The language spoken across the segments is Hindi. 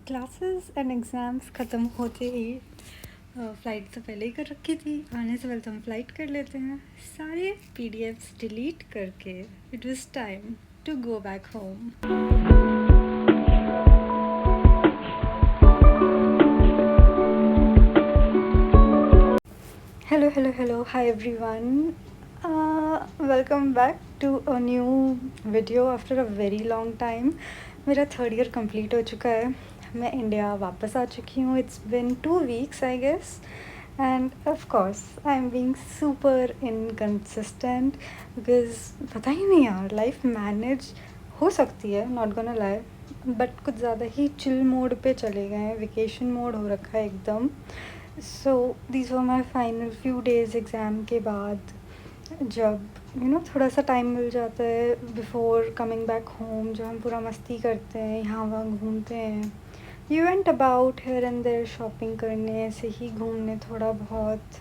क्लासेस एंड एग्ज़ाम्स ख़त्म होते ही फ़्लाइट तो पहले ही कर रखी थी। आने से पहले तो हम फ़्लाइट कर लेते हैं सारे पीडीएफ्स डिलीट करके। It was time to go back home. Hello hi everyone, welcome back to a new video after a very long time. मेरा थर्ड ईयर कंप्लीट हो चुका है, मैं इंडिया वापस आ चुकी हूँ। It's been 2 weeks I guess, and of course I am being super inconsistent because पता ही नहीं यार, लाइफ मैनेज हो सकती है, नॉट गोना लाई, बट कुछ ज़्यादा ही चिल मोड पे चले गए हैं, वेकेशन मोड हो रखा है एकदम। So these were my final few days exam के बाद, जब थोड़ा सा टाइम मिल जाता है बिफोर कमिंग बैक होम, जो हम पूरा मस्ती करते हैं, यहाँ वहाँ घूमते हैं। You went about here and there shopping करने, ऐसे ही घूमने थोड़ा बहुत।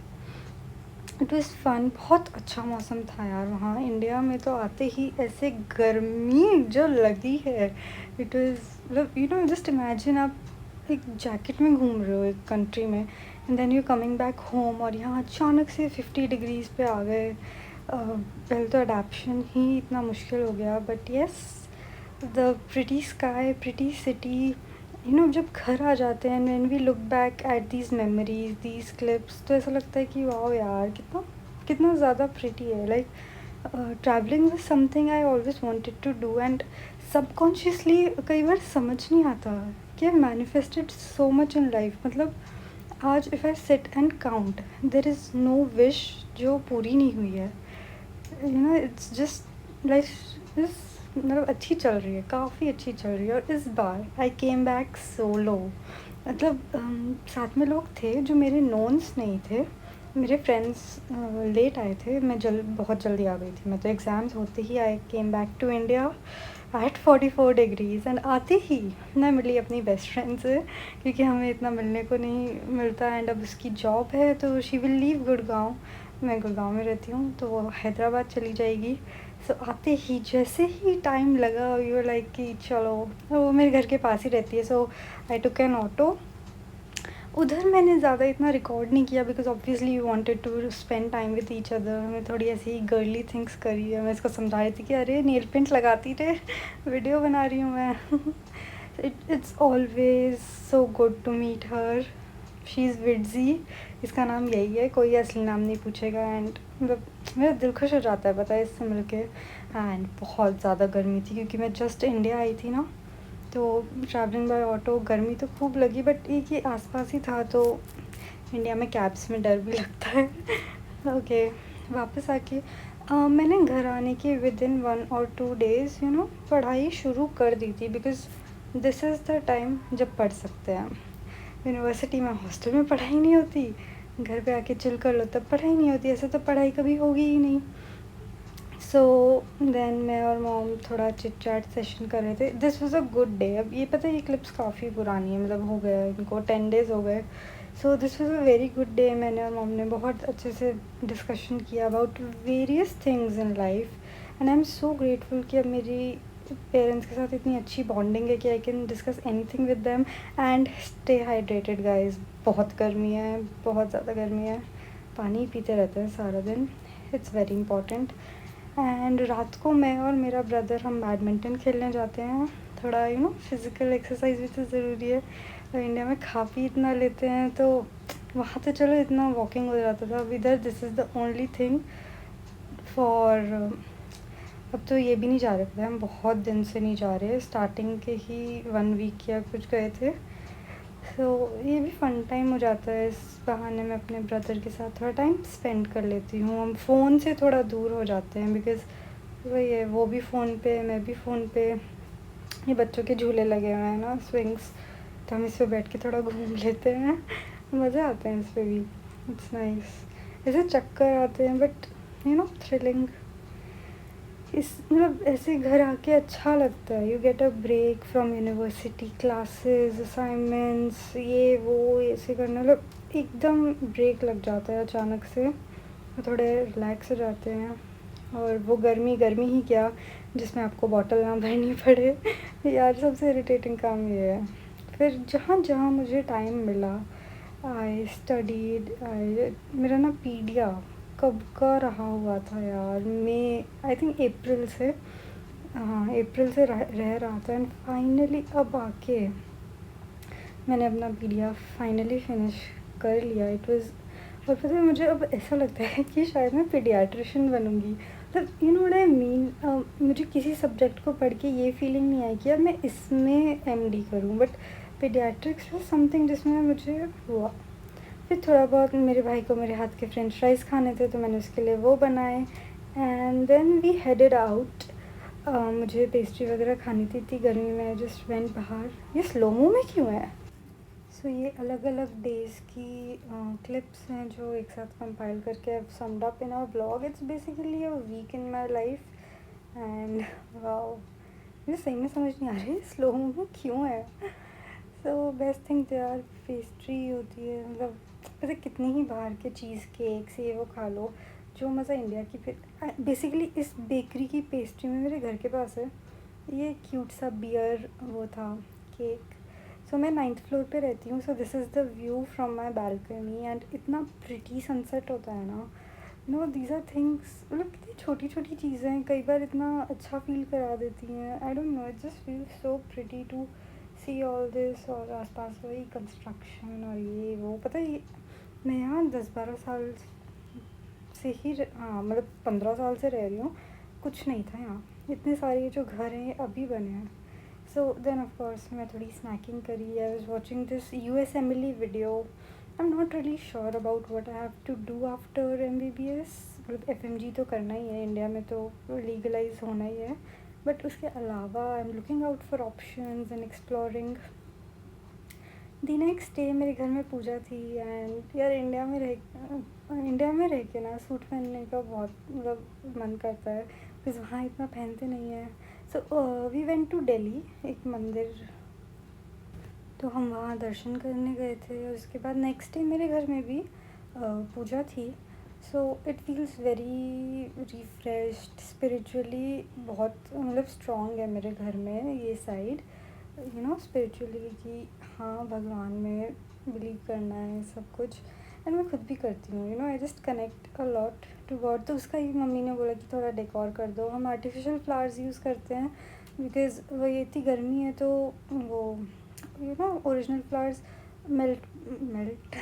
इट वॉज़ फन, बहुत अच्छा मौसम था यार वहाँ। इंडिया में तो आते ही ऐसे गर्मी जो लगी है, इट वॉज़ मतलब जस्ट इमेजिन आप एक जैकेट में घूम रहे हो एक कंट्री में, and then you coming back home और यहाँ अचानक से 50 डिग्रीज़ पे आ गए। पहले तो अडेप्शन ही इतना मुश्किल हो गया, but yes, the pretty sky, pretty city, जब घर आ जाते हैं, when we look back at these memories, these clips, तो ऐसा लगता है कि वाह यार, कितना कितना ज़्यादा प्रिटी है। Like travelling was something I always wanted to do, and subconsciously कई बार समझ नहीं आता कि I manifested so much in life. मतलब आज if I sit and count, there is no wish जो पूरी नहीं हुई है। इट्स जस्ट लाइफ इज मतलब अच्छी चल रही है, काफ़ी अच्छी चल रही है। और इस बार आई केम बैक सोलो। मतलब साथ में लोग थे जो मेरे नोन्स नहीं थे, मेरे फ्रेंड्स लेट आए थे, मैं बहुत जल्दी आ गई थी। मैं तो एग्ज़ाम्स होते ही I came back to India at 44 degrees, and आते ही मैं मिली अपनी बेस्ट फ्रेंड से, क्योंकि हमें इतना मिलने को नहीं मिलता। एंड अब उसकी जॉब है तो शी विल लीव गुड़गांव, मैं गुड़गांव में रहती हूँ, तो वो हैदराबाद चली जाएगी। सो आते ही जैसे ही टाइम लगा, यू लाइक कि चलो, वो मेरे घर के पास ही रहती है, सो आई टुक एन ऑटो। उधर मैंने ज़्यादा इतना रिकॉर्ड नहीं किया because obviously you wanted to spend time with each other. मैं थोड़ी ऐसी गर्ली थिंग्स करी है, मैं इसको समझा रही थी कि अरे नेल पेंट लगाती थे, वीडियो बना रही हूँ मैं। It's always so good to meet her. She is विड्जी, इसका नाम यही है, कोई असली नाम नहीं पूछेगा। एंड मतलब मेरा दिल खुश हो जाता है पता है इससे मिलके। एंड बहुत ज़्यादा गर्मी थी क्योंकि मैं जस्ट इंडिया आई थी ना, तो ट्रैवलिंग बाय ऑटो गर्मी तो खूब लगी, बट एक ही आसपास ही था, तो इंडिया में कैब्स में डर भी लगता है। ओके, वापस आके मैंने घर आने के विद इन 1 और 2 डेज़ पढ़ाई शुरू कर दी थी, because this is the time जब पढ़ सकते हैं। यूनिवर्सिटी में हॉस्टल में पढ़ाई नहीं होती, घर पे आके चिल कर लो तब पढ़ाई नहीं होती, ऐसे तो पढ़ाई कभी होगी ही नहीं। सो देन मैं और मॉम थोड़ा चिट चैट सेशन कर रहे थे। This was a good day. अब ये पता है ये क्लिप्स काफ़ी पुरानी है, मतलब हो गया इनको 10 days हो गए। So this was a very good day. मैंने और मॉम ने बहुत अच्छे से डिस्कशन किया about various things in life, and I am so grateful कि अब मेरी पेरेंट्स के साथ इतनी अच्छी बॉन्डिंग है कि I can discuss anything with them. And stay hydrated guys, बहुत गर्मी है, बहुत ज़्यादा गर्मी है, पानी पीते रहते हैं सारा दिन, इट्स वेरी इंपॉर्टेंट। एंड रात को मैं और मेरा ब्रदर हम बैडमिंटन खेलने जाते हैं। थोड़ा फिज़िकल एक्सरसाइज भी तो ज़रूरी है। तो इंडिया में खा पी इतना लेते हैं, तो वहाँ तो चलो इतना वॉकिंग हो जाता था, अब इधर this is the only thing for. अब तो ये भी नहीं जा रहे थे, हम बहुत दिन से नहीं जा रहे, स्टार्टिंग के ही 1 week या कुछ गए थे। सो ये भी फ़न टाइम हो जाता है, इस बहाने मैं अपने ब्रदर के साथ थोड़ा टाइम स्पेंड कर लेती हूँ। हम फ़ोन से थोड़ा दूर हो जाते हैं, बिकॉज़ वही है, वो भी फ़ोन पे, मैं भी फ़ोन पे। ये बच्चों के झूले लगे हुए हैं ना, स्विंग्स, तो हम इस पे बैठ के थोड़ा घूम लेते हैं। मज़ा आता है इस पे भी, इट्स नाइस। ऐसे चक्कर आते हैं बट थ्रिलिंग। इस मतलब ऐसे घर आके अच्छा लगता है, you get a break from university classes, assignments, ये वो ऐसे करना, मतलब एकदम ब्रेक लग जाता है अचानक से, और थोड़े रिलैक्स हो जाते हैं। और वो गर्मी गर्मी ही क्या, जिसमें आपको बॉटल ना भरनी पड़े। यार सबसे इरिटेटिंग काम ये है। फिर जहाँ जहाँ मुझे टाइम मिला आई स्टडीड। मेरा ना पीडिया कब का रहा हुआ था यार, मई आई थिंक अप्रैल से, हाँ अप्रैल से रह रहा था। एंड फाइनली अब आके मैंने अपना पीडिया फाइनली फिनिश कर लिया। इट वाज, और पता है मुझे अब ऐसा लगता है कि शायद मैं पीडियाट्रिशियन बनूंगी। मतलब you know what I mean, मुझे किसी सब्जेक्ट को पढ़ के ये फीलिंग नहीं आई कि यार मैं इसमें एमडी करूं, बट पीडियाट्रिक्स वाज समथिंग जिसमें मुझे हुआ। फिर थोड़ा बहुत मेरे भाई को मेरे हाथ के फ्रेंच फ्राइज़ खाने थे तो मैंने उसके लिए वो बनाए। And then we headed out. मुझे पेस्ट्री वगैरह खानी थी, इतनी गर्मी में जस्ट वेंट बाहर। ये स्लोमो में क्यों है? सो ये अलग अलग डेज़ की क्लिप्स हैं जो एक साथ कंपाइल करके I summed up in our blog. It's basically a week in my life. And wow, मुझे सही में समझ नहीं आ रही स्लो में क्यों है। सो बेस्ट थिंग तो यार पेस्ट्री होती है, मतलब पता कितनी ही बाहर के चीज़ केक्स ये वो खा लो, जो मज़ा इंडिया की बेसिकली इस बेकरी की पेस्ट्री में मेरे घर के पास है। ये क्यूट सा बियर वो था केक। सो मैं 9th फ्लोर पे रहती हूँ, so this is the view from my balcony. And इतना प्रिटी सनसेट होता है ना, नो दीज आर थिंग्स, मतलब कितनी छोटी छोटी चीज़ें कई बार इतना अच्छा फील करा देती हैं। I don't know, it just feel so pretty to see all this. और आसपास वही कंस्ट्रक्शन और ये वो, पता है मैं यहाँ 10-12 साल से ही हाँ मतलब 15 साल से रह रही हूँ, कुछ नहीं था यहाँ। इतने सारे जो घर हैं ये अभी बने हैं। सो देन ऑफ कोर्स मैं थोड़ी स्नैकिंग करी। I was watching this USMLE video. I am not really sure about what I have to do after MBBS। मतलब FMG तो करना ही है, इंडिया में तो लीगलाइज होना ही है, बट उसके अलावा I am looking out for options and exploring. The next day मेरे घर में पूजा थी। एंड यार इंडिया में रह के ना सूट पहनने का बहुत मतलब मन करता है, बिकॉज वहाँ इतना पहनते नहीं हैं। So we went to Delhi, एक मंदिर, तो हम वहाँ दर्शन करने गए थे। और उसके बाद नेक्स्ट डे मेरे घर में भी पूजा थी। So it feels very refreshed spiritually, बहुत मतलब स्ट्रॉन्ग है मेरे घर में ये साइड, यू नो स्पिरिचुअली, कि हाँ भगवान में बिलीव करना है सब कुछ। एंड मैं खुद भी करती हूँ, you know I just connect a lot to God. तो उसका ही मम्मी ने बोला कि थोड़ा डेकोर कर दो। हम आर्टिफिशियल फ्लावर्स यूज़ करते हैं बिकॉज़ वो ये इतनी गर्मी है, तो वो you know original flowers melt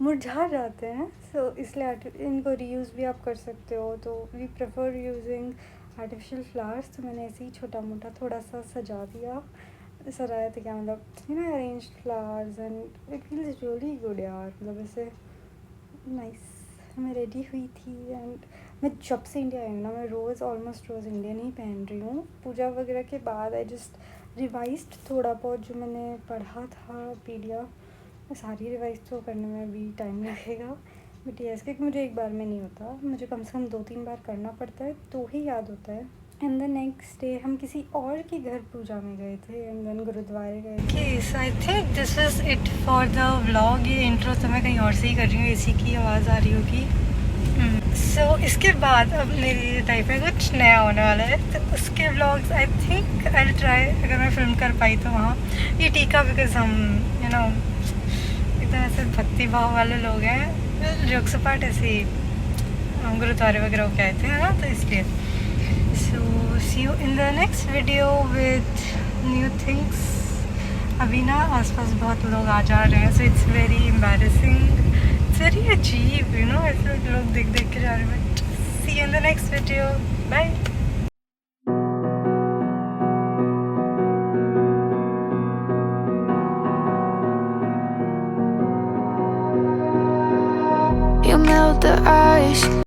मुरझा जाते हैं। सो इसलिए इनको रीयूज़ भी आप कर सकते हो, तो we prefer using artificial flowers. तो मैंने ऐसे ही छोटा मोटा थोड़ा सा सजाया था, क्या मतलब you know arrange flowers and it feels really good यार, मतलब ऐसे नाइस। मैं रेडी हुई थी। एंड मैं जब से इंडिया आई हूँ ना, मैं ऑलमोस्ट रोज़ इंडियन ही पहन रही हूँ। पूजा वगैरह के बाद आई जस्ट रिवाइज्ड थोड़ा बहुत जो मैंने पढ़ा था पीडिया, सारी रिवाइज तो करने में भी टाइम लगेगा, बट यस क्योंकि मुझे एक बार में नहीं होता, मुझे कम से कम 2-3 बार करना पड़ता है तो ही याद होता है। एंड द नेक्स्ट डे हम किसी और के घर पूजा में गए थे, एंड देन गुरुद्वारे गए थे। So I think this was it for the vlog. ये इंट्रो तो मैं कहीं और से ही कर रही हूँ, एसी की आवाज़ आ रही होगी। सो इसके बाद अब मेरी लाइफ में कुछ नया होने वाला है, तो उसके vlogs I think I try, अगर मैं फिल्म कर पाई तो वहाँ। ये टीका बिकॉज हम यू नो एकदम ऐसे भक्ति भाव वाले लोग हैं, जोक्स अपार्ट ऐसे ही हम गुरुद्वारे वगैरह होके आए थे ना, तो इसलिए। So see you in the next video with new things. अभी ना आसपास बहुत लोग आ जा रहे हैं, so it's very embarrassing, it's very अजीब, यू नो ऐसे लोग देख देख के जा रहे हैं। But see you in the next video, bye. You melt the ice